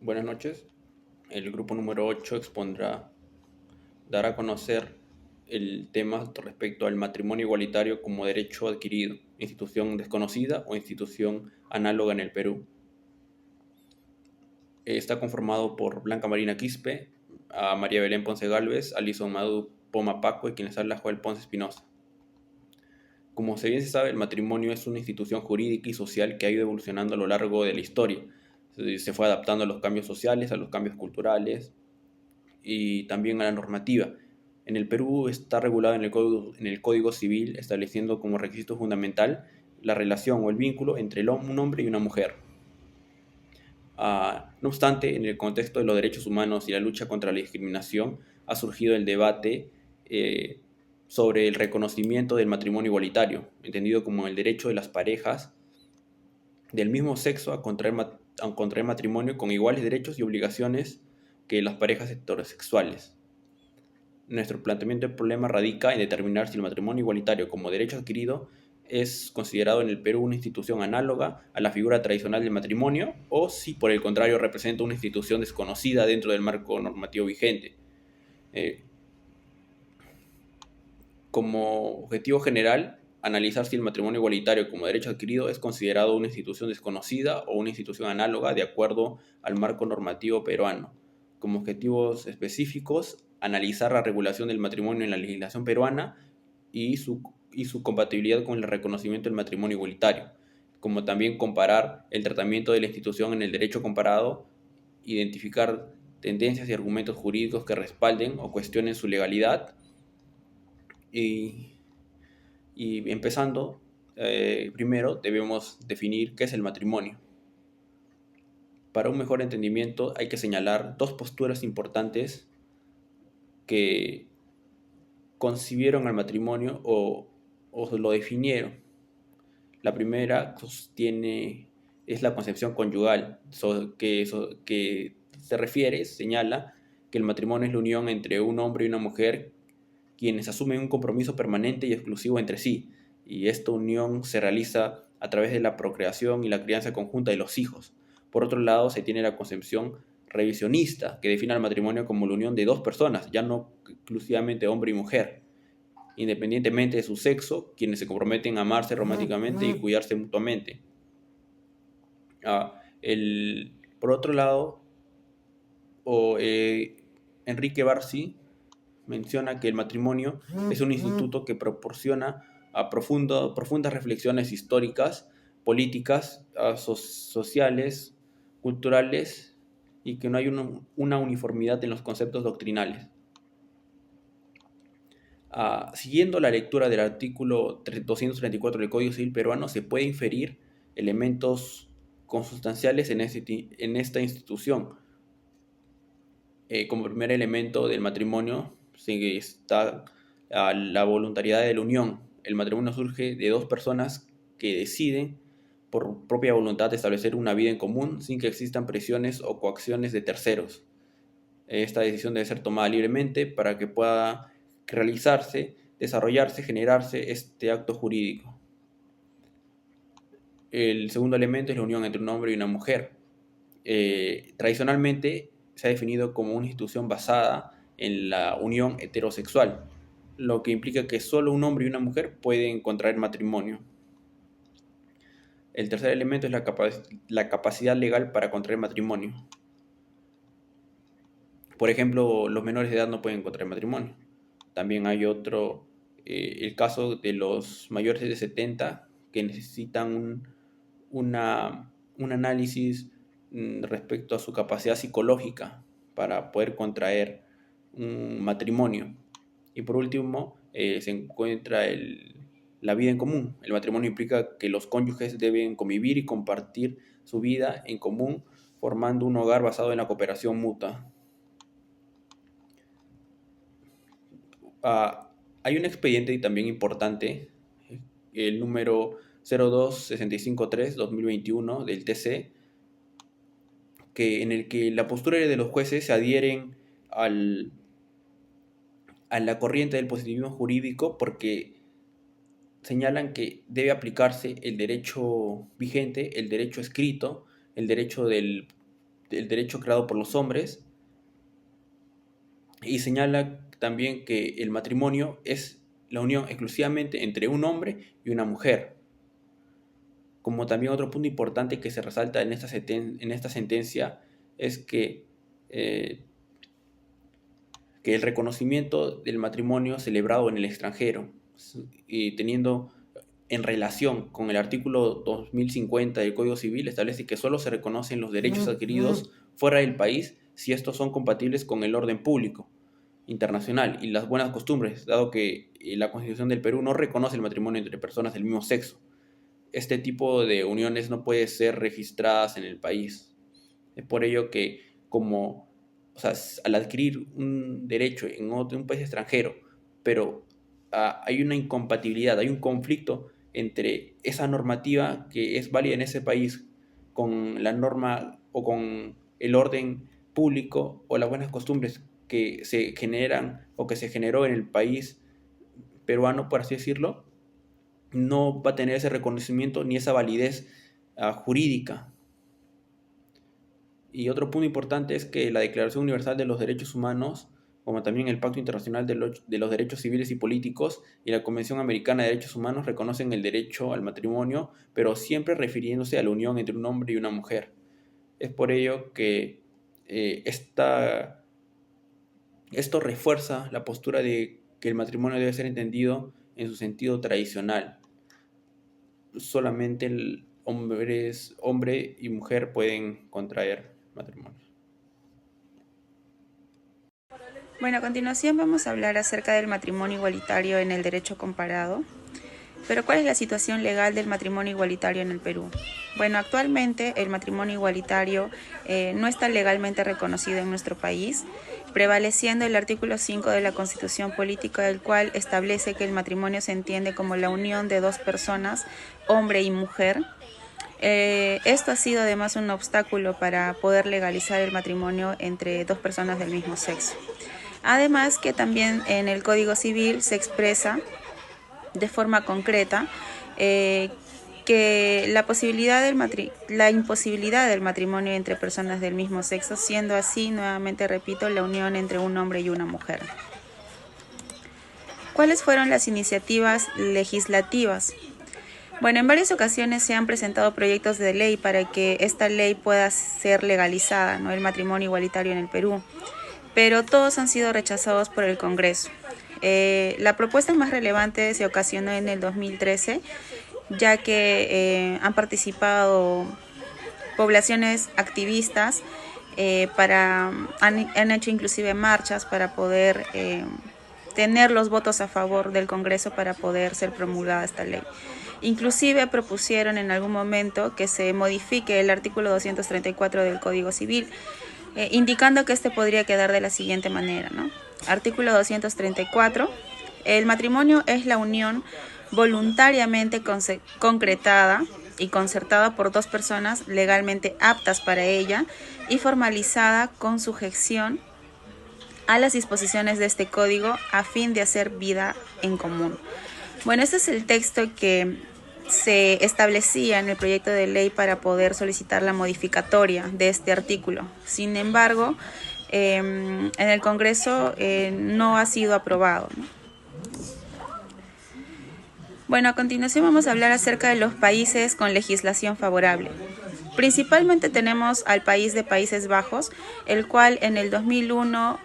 Buenas noches. El grupo número 8 dará a conocer el tema respecto al matrimonio igualitario como derecho adquirido, institución desconocida o institución análoga en el Perú. Está conformado por Blanca Marina Quispe, a María Belén Ponce Gálvez, Alison Madu Poma Paco y quien les habla Joel Ponce Espinosa. Como bien se sabe, el matrimonio es una institución jurídica y social que ha ido evolucionando a lo largo de la historia. Se fue adaptando a los cambios sociales, a los cambios culturales, y también a la normativa. En el Perú está regulado en el Código Civil, estableciendo como requisito fundamental la relación o el vínculo entre un hombre y una mujer. No obstante, en el contexto de los derechos humanos y la lucha contra la discriminación, ha surgido el debate sobre el reconocimiento del matrimonio igualitario, entendido como el derecho de las parejas del mismo sexo a contraer matrimonio con iguales derechos y obligaciones que las parejas heterosexuales. Nuestro planteamiento del problema radica en determinar si el matrimonio igualitario como derecho adquirido es considerado en el Perú una institución análoga a la figura tradicional del matrimonio o si por el contrario representa una institución desconocida dentro del marco normativo vigente. Eh, como objetivo general, analizar si el matrimonio igualitario como derecho adquirido es considerado una institución desconocida o una institución análoga de acuerdo al marco normativo peruano. Como objetivos específicos, analizar la regulación del matrimonio en la legislación peruana y su compatibilidad con el reconocimiento del matrimonio igualitario, como también comparar el tratamiento de la institución en el derecho comparado, identificar tendencias y argumentos jurídicos que respalden o cuestionen su legalidad y, y empezando, primero debemos definir qué es el matrimonio. Para un mejor entendimiento hay que señalar dos posturas importantes que concibieron al matrimonio o lo definieron. La primera es la concepción conyugal, que se refiere, señala que el matrimonio es la unión entre un hombre y una mujer quienes asumen un compromiso permanente y exclusivo entre sí, y esta unión se realiza a través de la procreación y la crianza conjunta de los hijos. Por otro lado, se tiene la concepción revisionista, que define al matrimonio como la unión de dos personas, ya no exclusivamente hombre y mujer, independientemente de su sexo, quienes se comprometen a amarse románticamente y cuidarse mutuamente. Por otro lado, o, Enrique Barsi menciona que el matrimonio es un instituto que proporciona profundas reflexiones históricas, políticas, sociales, culturales, y que no hay una uniformidad en los conceptos doctrinales. Siguiendo la lectura del artículo 234 del Código Civil peruano, se puede inferir elementos consustanciales en esta institución. Como primer elemento del matrimonio está la voluntariedad de la unión. El matrimonio surge de dos personas que deciden por propia voluntad establecer una vida en común sin que existan presiones o coacciones de terceros. Esta decisión debe ser tomada libremente para que pueda realizarse, desarrollarse, generarse este acto jurídico. El segundo elemento es la unión entre un hombre y una mujer. Tradicionalmente se ha definido como una institución basada en la unión heterosexual, lo que implica que solo un hombre y una mujer pueden contraer matrimonio. El tercer elemento es la capacidad legal para contraer matrimonio. Por ejemplo, los menores de edad no pueden contraer matrimonio. También hay el caso de los mayores de 70 que necesitan un análisis respecto a su capacidad psicológica para poder contraer un matrimonio. Y por último, se encuentra la vida en común. El matrimonio implica que los cónyuges deben convivir y compartir su vida en común, formando un hogar basado en la cooperación mutua. Hay un expediente también importante, el número 02-653-2021 del TC, en el que la postura de los jueces se adhieren a la corriente del positivismo jurídico porque señalan que debe aplicarse el derecho vigente, el derecho escrito, el derecho el derecho creado por los hombres, y señala también que el matrimonio es la unión exclusivamente entre un hombre y una mujer. Como también otro punto importante que se resalta en esta sentencia es eh, que el reconocimiento del matrimonio celebrado en el extranjero y teniendo en relación con el artículo 2050 del Código Civil establece que solo se reconocen los derechos adquiridos fuera del país si estos son compatibles con el orden público internacional y las buenas costumbres, dado que la Constitución del Perú no reconoce el matrimonio entre personas del mismo sexo. Este tipo de uniones no pueden ser registradas en el país. Es por ello que al adquirir un derecho en un país extranjero, pero hay una incompatibilidad, hay un conflicto entre esa normativa que es válida en ese país con la norma o con el orden público o las buenas costumbres que se generan o que se generó en el país peruano, por así decirlo, no va a tener ese reconocimiento ni esa validez jurídica. Y otro punto importante es que la Declaración Universal de los Derechos Humanos, como también el Pacto Internacional de los Derechos Civiles y Políticos y la Convención Americana de Derechos Humanos reconocen el derecho al matrimonio, pero siempre refiriéndose a la unión entre un hombre y una mujer. Es por ello que esto refuerza la postura de que el matrimonio debe ser entendido en su sentido tradicional. Solamente el hombre y mujer pueden contraer matrimonio. Bueno, a continuación vamos a hablar acerca del matrimonio igualitario en el derecho comparado. Pero ¿cuál es la situación legal del matrimonio igualitario en el Perú? Bueno, actualmente el matrimonio igualitario no está legalmente reconocido en nuestro país, prevaleciendo el artículo 5 de la Constitución Política, del cual establece que el matrimonio se entiende como la unión de dos personas, hombre y mujer. Esto ha sido además un obstáculo para poder legalizar el matrimonio entre dos personas del mismo sexo. Además que también en el Código Civil se expresa de forma concreta que la imposibilidad del matrimonio entre personas del mismo sexo, siendo así, nuevamente repito, la unión entre un hombre y una mujer. ¿Cuáles fueron las iniciativas legislativas? Bueno, en varias ocasiones se han presentado proyectos de ley para que esta ley pueda ser legalizada, ¿no? El matrimonio igualitario en el Perú, pero todos han sido rechazados por el Congreso. La propuesta más relevante se ocasionó en el 2013, ya que han participado poblaciones activistas, han hecho inclusive marchas para poder tener los votos a favor del Congreso para poder ser promulgada esta ley. Inclusive propusieron en algún momento que se modifique el artículo 234 del Código Civil, indicando que este podría quedar de la siguiente manera, ¿no? Artículo 234. El matrimonio es la unión voluntariamente concretada y concertada por dos personas legalmente aptas para ella y formalizada con sujeción a las disposiciones de este código a fin de hacer vida en común. Bueno, este es el texto que se establecía en el proyecto de ley para poder solicitar la modificatoria de este artículo. Sin embargo, en el Congreso no ha sido aprobado, ¿no? Bueno, a continuación vamos a hablar acerca de los países con legislación favorable. Principalmente tenemos al país de Países Bajos, el cual en el 2001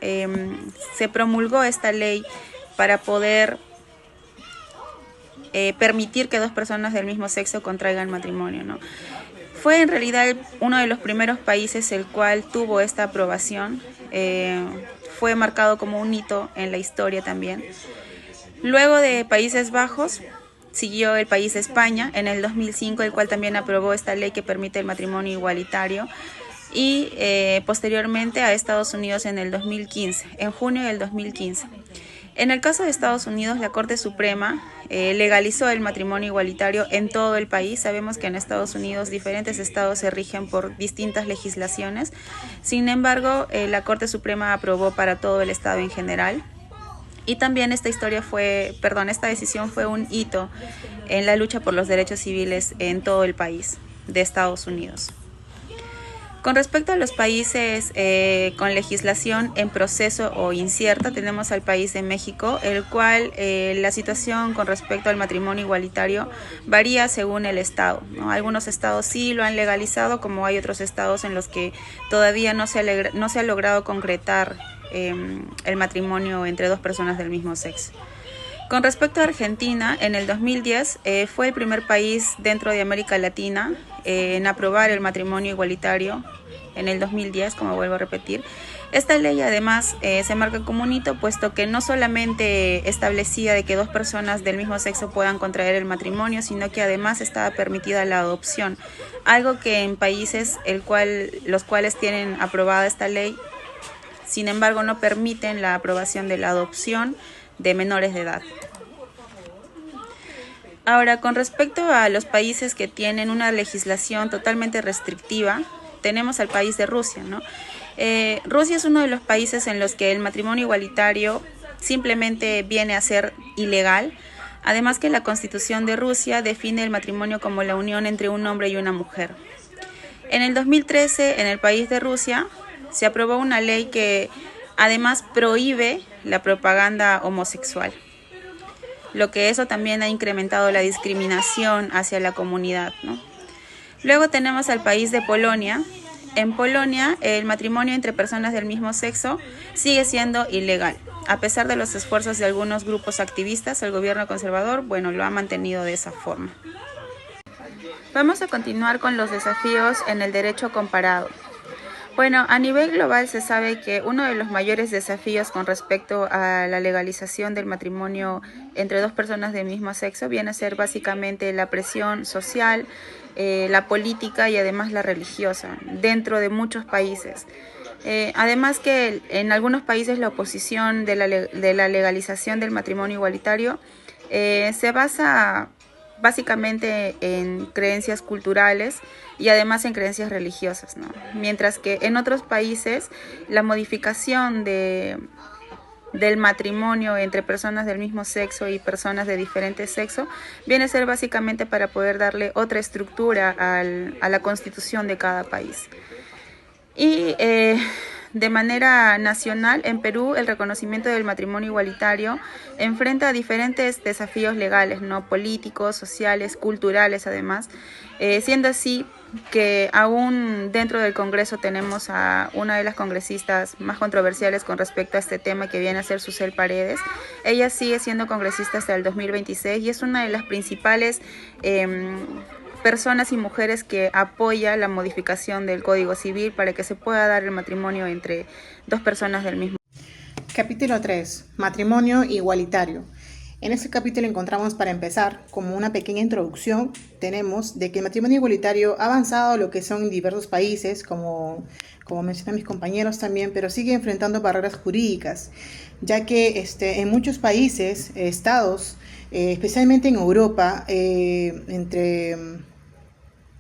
se promulgó esta ley para poder permitir que dos personas del mismo sexo contraigan matrimonio, ¿no? Fue en realidad uno de los primeros países el cual tuvo esta aprobación. Fue marcado como un hito en la historia también. Luego de Países Bajos siguió el país de España en el 2005, el cual también aprobó esta ley que permite el matrimonio igualitario, y posteriormente a Estados Unidos en el 2015, en junio del 2015. En el caso de Estados Unidos, la Corte Suprema legalizó el matrimonio igualitario en todo el país. Sabemos que en Estados Unidos diferentes estados se rigen por distintas legislaciones. Sin embargo, la Corte Suprema aprobó para todo el estado en general. Y también esta decisión fue un hito en la lucha por los derechos civiles en todo el país de Estados Unidos. Con respecto a los países con legislación en proceso o incierta, tenemos al país de México, el cual la situación con respecto al matrimonio igualitario varía según el estado, ¿no? Algunos estados sí lo han legalizado, como hay otros estados en los que todavía no se ha logrado concretar el matrimonio entre dos personas del mismo sexo. Con respecto a Argentina, en el 2010 fue el primer país dentro de América Latina en aprobar el matrimonio igualitario en el 2010, como vuelvo a repetir. Esta ley además se marca como un hito, puesto que no solamente establecía de que dos personas del mismo sexo puedan contraer el matrimonio, sino que además estaba permitida la adopción, algo que en países los cuales tienen aprobada esta ley, sin embargo, no permiten la aprobación de la adopción de menores de edad. Ahora, con respecto a los países que tienen una legislación totalmente restrictiva, tenemos al país de Rusia, ¿no? Rusia es uno de los países en los que el matrimonio igualitario simplemente viene a ser ilegal, además que la Constitución de Rusia define el matrimonio como la unión entre un hombre y una mujer. En el 2013, en el país de Rusia, se aprobó una ley que además prohíbe la propaganda homosexual, lo que eso también ha incrementado la discriminación hacia la comunidad, ¿no? Luego tenemos al país de Polonia. En Polonia, el matrimonio entre personas del mismo sexo sigue siendo ilegal. A pesar de los esfuerzos de algunos grupos activistas, el gobierno conservador, lo ha mantenido de esa forma. Vamos a continuar con los desafíos en el derecho comparado. A nivel global se sabe que uno de los mayores desafíos con respecto a la legalización del matrimonio entre dos personas del mismo sexo viene a ser básicamente la presión social, la política y además la religiosa dentro de muchos países. Además que en algunos países la oposición de la legalización del matrimonio igualitario se basa básicamente en creencias culturales y además en creencias religiosas, ¿no? Mientras que en otros países la modificación del matrimonio entre personas del mismo sexo y personas de diferente sexo viene a ser básicamente para poder darle otra estructura a la constitución de cada país. Y de manera nacional, en Perú, el reconocimiento del matrimonio igualitario enfrenta diferentes desafíos legales, ¿no? Políticos, sociales, culturales además, siendo así que aún dentro del Congreso tenemos a una de las congresistas más controversiales con respecto a este tema, que viene a ser Susel Paredes. Ella sigue siendo congresista hasta el 2026 y es una de las principales personas y mujeres que apoya la modificación del Código Civil para que se pueda dar el matrimonio entre dos personas del mismo. Capítulo 3. Matrimonio igualitario. En este capítulo encontramos, para empezar, como una pequeña introducción, tenemos de que el matrimonio igualitario ha avanzado lo que son en diversos países, como mencionan mis compañeros también, pero sigue enfrentando barreras jurídicas, ya que en muchos países, estados, especialmente en Europa,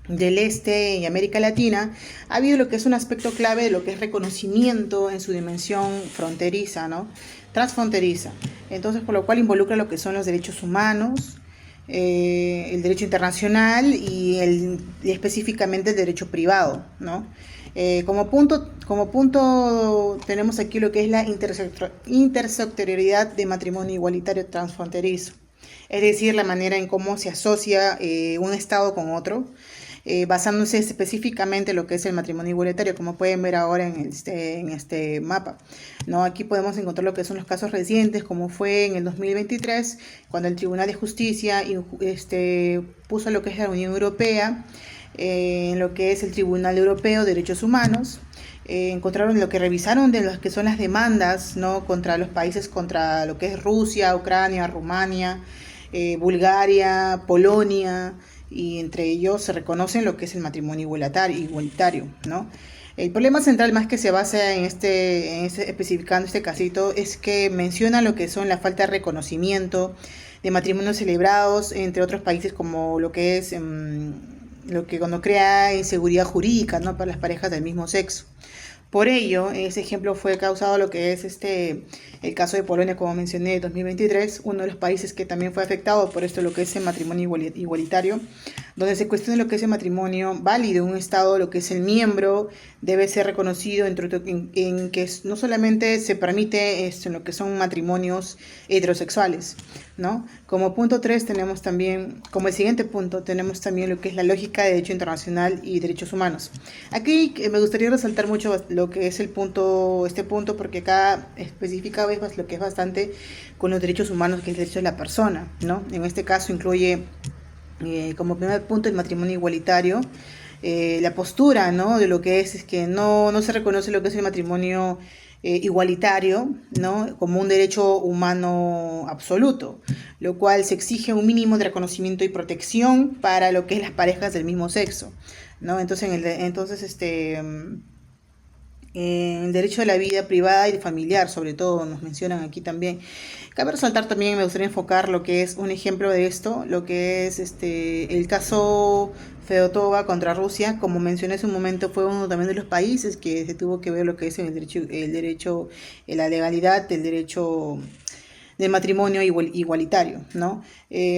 del este y América Latina, ha habido lo que es un aspecto clave de lo que es reconocimiento en su dimensión fronteriza, ¿no? Transfronteriza. Entonces, por lo cual involucra lo que son los derechos humanos, el derecho internacional y específicamente el derecho privado, ¿no? Como punto tenemos aquí lo que es la intersectorialidad de matrimonio igualitario transfronterizo, es decir, la manera en cómo se asocia un estado con otro, basándose específicamente en lo que es el matrimonio igualitario, como pueden ver ahora en este mapa, ¿no? Aquí podemos encontrar lo que son los casos recientes, como fue en el 2023, cuando el Tribunal de Justicia puso lo que es la Unión Europea, en lo que es el Tribunal Europeo de Derechos Humanos. Encontraron lo que revisaron de lo que son las demandas, ¿no? Contra los países, contra lo que es Rusia, Ucrania, Rumania, Bulgaria, Polonia, y entre ellos se reconocen lo que es el matrimonio igualitario, ¿no? El problema central, más que se basa especificando este casito, es que menciona lo que son la falta de reconocimiento de matrimonios celebrados entre otros países, como lo que es lo que cuando crea inseguridad jurídica, ¿no? Para las parejas del mismo sexo. Por ello, ese ejemplo fue causado lo que es el caso de Polonia, como mencioné, en 2023, uno de los países que también fue afectado por esto, lo que es el matrimonio igualitario, donde se cuestiona lo que es el matrimonio válido en un Estado, lo que es el miembro, debe ser reconocido en que no solamente se permite en lo que son matrimonios heterosexuales, ¿no? Como punto 3 tenemos también, como el siguiente punto, tenemos también lo que es la lógica de derecho internacional y derechos humanos. Aquí me gustaría resaltar mucho lo que es este punto, porque acá especifica lo que es bastante con los derechos humanos, que es el derecho de la persona, ¿no? En este caso incluye como primer punto el matrimonio igualitario, la postura, ¿no? De lo que es que no se reconoce lo que es el matrimonio igualitario, ¿no? Como un derecho humano absoluto, lo cual se exige un mínimo de reconocimiento y protección para lo que es las parejas del mismo sexo, ¿no? Entonces, el derecho a la vida privada y familiar, sobre todo, nos mencionan aquí también. Cabe resaltar también, me gustaría enfocar lo que es un ejemplo de esto, lo que es el caso Fedotova contra Rusia. Como mencioné hace un momento, fue uno también de los países que se tuvo que ver lo que es la legalidad del derecho del matrimonio igualitario, ¿no?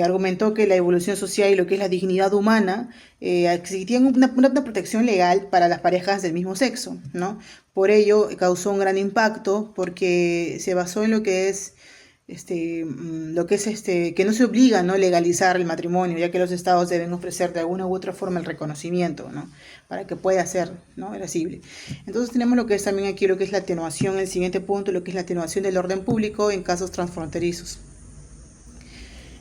Argumentó que la evolución social y lo que es la dignidad humana existían una protección legal para las parejas del mismo sexo, ¿no? Por ello causó un gran impacto porque se basó en lo que es que no se obliga, ¿no?, legalizar el matrimonio, ya que los estados deben ofrecer de alguna u otra forma el reconocimiento, ¿no?, para que pueda ser, ¿no?, elegible. Entonces tenemos lo que es también aquí lo que es la atenuación, el siguiente punto, lo que es la atenuación del orden público en casos transfronterizos.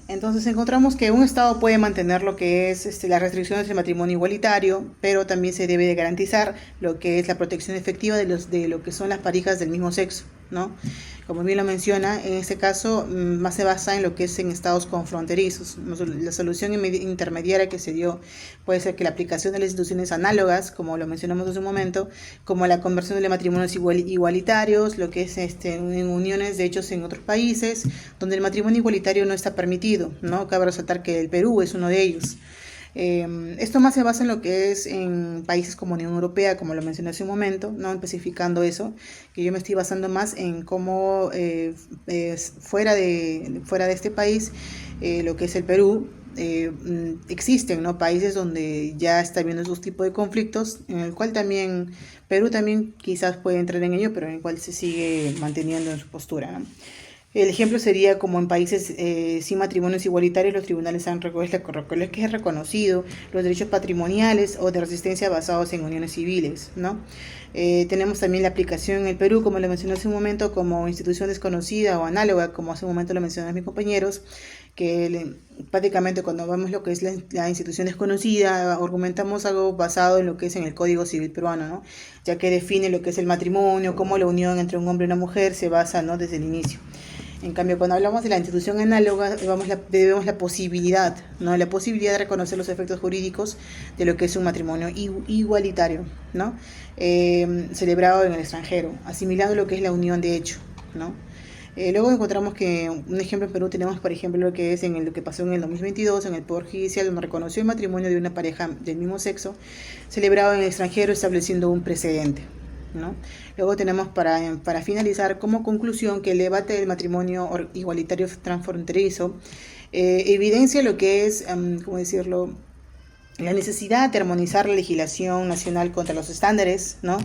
Entonces encontramos que un Estado puede mantener lo que es las restricciones del matrimonio igualitario, pero también se debe de garantizar lo que es la protección efectiva de lo que son las parejas del mismo sexo, ¿no? Como bien lo menciona, en este caso más se basa en lo que es en estados confronterizos. La solución intermediaria que se dio puede ser que la aplicación de las instituciones análogas, como lo mencionamos hace un momento, como la conversión de matrimonios igualitarios, lo que es en uniones de hechos en otros países, donde el matrimonio igualitario no está permitido, ¿no? Cabe resaltar que el Perú es uno de ellos. Esto más se basa en lo que es en países como Unión Europea, como lo mencioné hace un momento, no especificando eso, que yo me estoy basando más en cómo fuera de este país, lo que es el Perú, existen, ¿no?, países donde ya está habiendo esos tipos de conflictos, en el cual también Perú también quizás puede entrar en ello, pero en el cual se sigue manteniendo en su postura, ¿no? El ejemplo sería como en países sin matrimonios igualitarios, los tribunales han reconocido los derechos patrimoniales o de resistencia basados en uniones civiles, ¿no? Tenemos también la aplicación en el Perú, como lo mencioné hace un momento, como institución desconocida o análoga, como hace un momento lo mencionaron mis compañeros, que prácticamente cuando vemos lo que es la institución desconocida, argumentamos algo basado en lo que es en el Código Civil peruano, ¿no?, ya que define lo que es el matrimonio, cómo la unión entre un hombre y una mujer se basa, ¿no?, desde el inicio. En cambio, cuando hablamos de la institución análoga, vemos la posibilidad, ¿no?, la posibilidad de reconocer los efectos jurídicos de lo que es un matrimonio igualitario, ¿no?, celebrado en el extranjero, asimilando lo que es la unión de hecho, ¿no? Luego encontramos que un ejemplo en Perú tenemos, por ejemplo, lo que es lo que pasó en el 2022 en el Poder Judicial, donde reconoció el matrimonio de una pareja del mismo sexo celebrado en el extranjero, estableciendo un precedente, ¿no? Luego tenemos para finalizar como conclusión que el debate del matrimonio igualitario transfronterizo evidencia lo que es, ¿cómo decirlo?, la necesidad de armonizar la legislación nacional contra los estándares, ¿no?,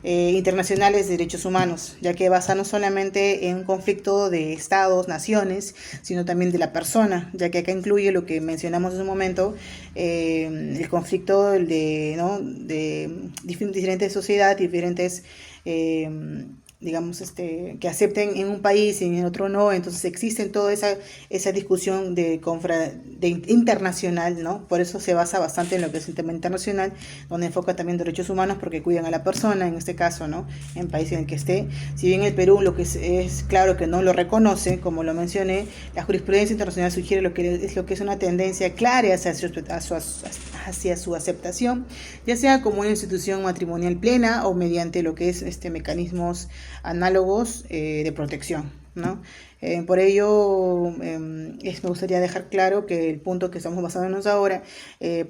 internacionales de derechos humanos, ya que basa no solamente en un conflicto de estados, naciones, sino también de la persona, ya que acá incluye lo que mencionamos hace un momento, el conflicto de diferentes sociedades, diferentes digamos, que acepten en un país y en otro no. Entonces existe toda esa discusión de internacional, ¿no? Por eso se basa bastante en lo que es el tema internacional, donde enfoca también derechos humanos porque cuidan a la persona, en este caso, ¿no?, en el país en el que esté. Si bien el Perú lo que es claro que no lo reconoce, como lo mencioné, la jurisprudencia internacional sugiere lo que es una tendencia clara hacia su aceptación, ya sea como una institución matrimonial plena o mediante lo que es mecanismos análogos de protección, ¿no? Por ello, me gustaría dejar claro que el punto que estamos basándonos ahora,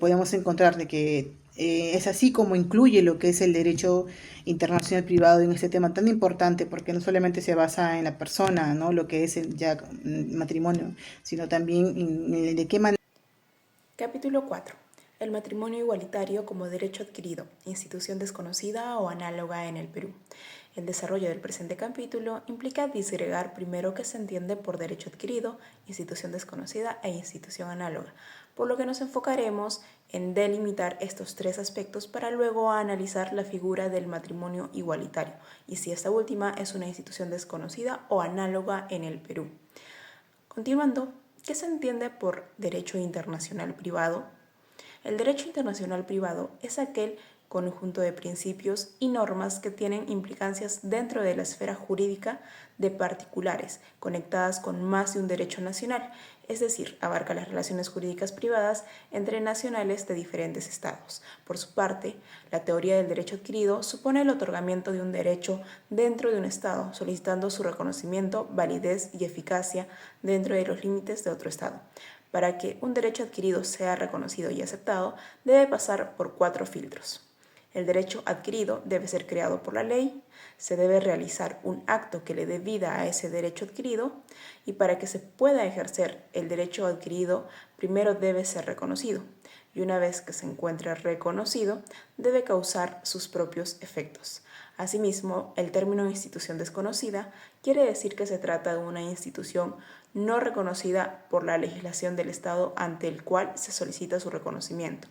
podemos encontrar de que es así como incluye lo que es el derecho internacional privado en este tema tan importante, porque no solamente se basa en la persona, ¿no?, lo que es el matrimonio, sino también en de qué manera. Capítulo 4. El matrimonio igualitario como derecho adquirido, institución desconocida o análoga en el Perú. El desarrollo del presente capítulo implica disgregar primero qué se entiende por derecho adquirido, institución desconocida e institución análoga, por lo que nos enfocaremos en delimitar estos tres aspectos para luego analizar la figura del matrimonio igualitario y si esta última es una institución desconocida o análoga en el Perú. Continuando, ¿qué se entiende por derecho internacional privado? El derecho internacional privado es aquel conjunto de principios y normas que tienen implicancias dentro de la esfera jurídica de particulares, conectadas con más de un derecho nacional, es decir, abarca las relaciones jurídicas privadas entre nacionales de diferentes estados. Por su parte, la teoría del derecho adquirido supone el otorgamiento de un derecho dentro de un estado, solicitando su reconocimiento, validez y eficacia dentro de los límites de otro estado. Para que un derecho adquirido sea reconocido y aceptado, debe pasar por 4 filtros. El derecho adquirido debe ser creado por la ley, se debe realizar un acto que le dé vida a ese derecho adquirido y para que se pueda ejercer el derecho adquirido, primero debe ser reconocido y una vez que se encuentre reconocido, debe causar sus propios efectos. Asimismo, el término institución desconocida quiere decir que se trata de una institución no reconocida por la legislación del Estado ante el cual se solicita su reconocimiento.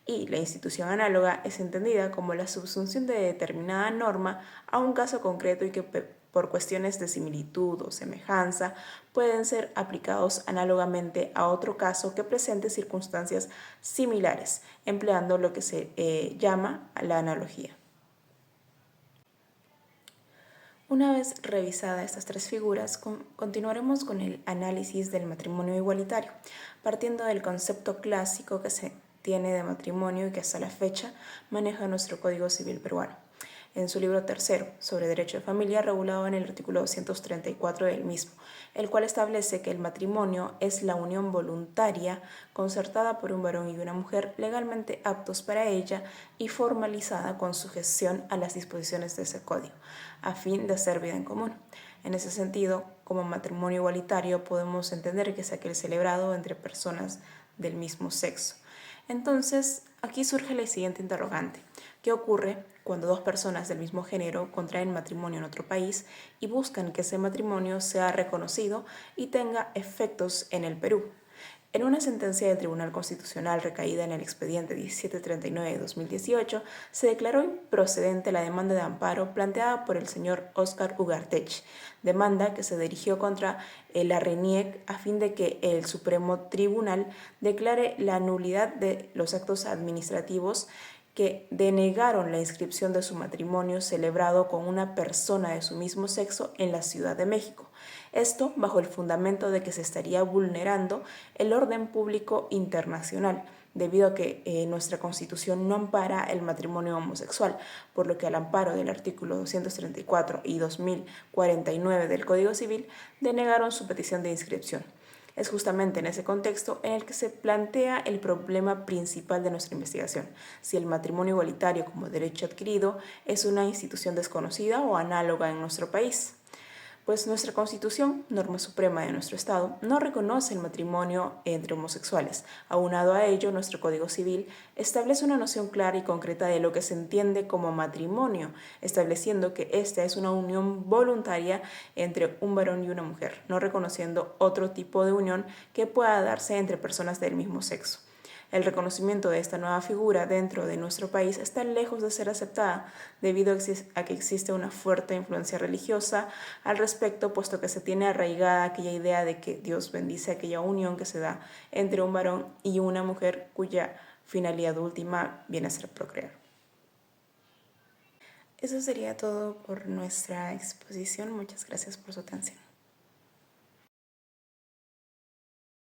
Y la institución análoga es entendida como la subsunción de determinada norma a un caso concreto y que por cuestiones de similitud o semejanza pueden ser aplicados análogamente a otro caso que presente circunstancias similares, empleando lo que se llama la analogía. Una vez revisadas estas tres figuras, continuaremos con el análisis del matrimonio igualitario, partiendo del concepto clásico que se tiene de matrimonio y que hasta la fecha maneja nuestro Código Civil peruano. En su libro tercero, sobre derecho de familia, regulado en el artículo 234 del mismo, el cual establece que el matrimonio es la unión voluntaria concertada por un varón y una mujer legalmente aptos para ella y formalizada con sujeción a las disposiciones de ese código, a fin de hacer vida en común. En ese sentido, como matrimonio igualitario podemos entender que es aquel celebrado entre personas del mismo sexo. Entonces, aquí surge la siguiente interrogante. ¿Qué ocurre cuando dos personas del mismo género contraen matrimonio en otro país y buscan que ese matrimonio sea reconocido y tenga efectos en el Perú? En una sentencia del Tribunal Constitucional recaída en el expediente 1739 de 2018, se declaró improcedente la demanda de amparo planteada por el señor Óscar Ugartech, demanda que se dirigió contra la RENIEC a fin de que el Supremo Tribunal declare la nulidad de los actos administrativos que denegaron la inscripción de su matrimonio celebrado con una persona de su mismo sexo en la Ciudad de México. Esto bajo el fundamento de que se estaría vulnerando el orden público internacional, debido a que nuestra Constitución no ampara el matrimonio homosexual, por lo que al amparo del artículo 234 y 2049 del Código Civil denegaron su petición de inscripción. Es justamente en ese contexto en el que se plantea el problema principal de nuestra investigación, si el matrimonio igualitario como derecho adquirido es una institución desconocida o análoga en nuestro país. Pues nuestra Constitución, norma suprema de nuestro Estado, no reconoce el matrimonio entre homosexuales. Aunado a ello, nuestro Código Civil establece una noción clara y concreta de lo que se entiende como matrimonio, estableciendo que esta es una unión voluntaria entre un varón y una mujer, no reconociendo otro tipo de unión que pueda darse entre personas del mismo sexo. El reconocimiento de esta nueva figura dentro de nuestro país está lejos de ser aceptada debido a que existe una fuerte influencia religiosa al respecto, puesto que se tiene arraigada aquella idea de que Dios bendice aquella unión que se da entre un varón y una mujer cuya finalidad última viene a ser procrear. Eso sería todo por nuestra exposición. Muchas gracias por su atención.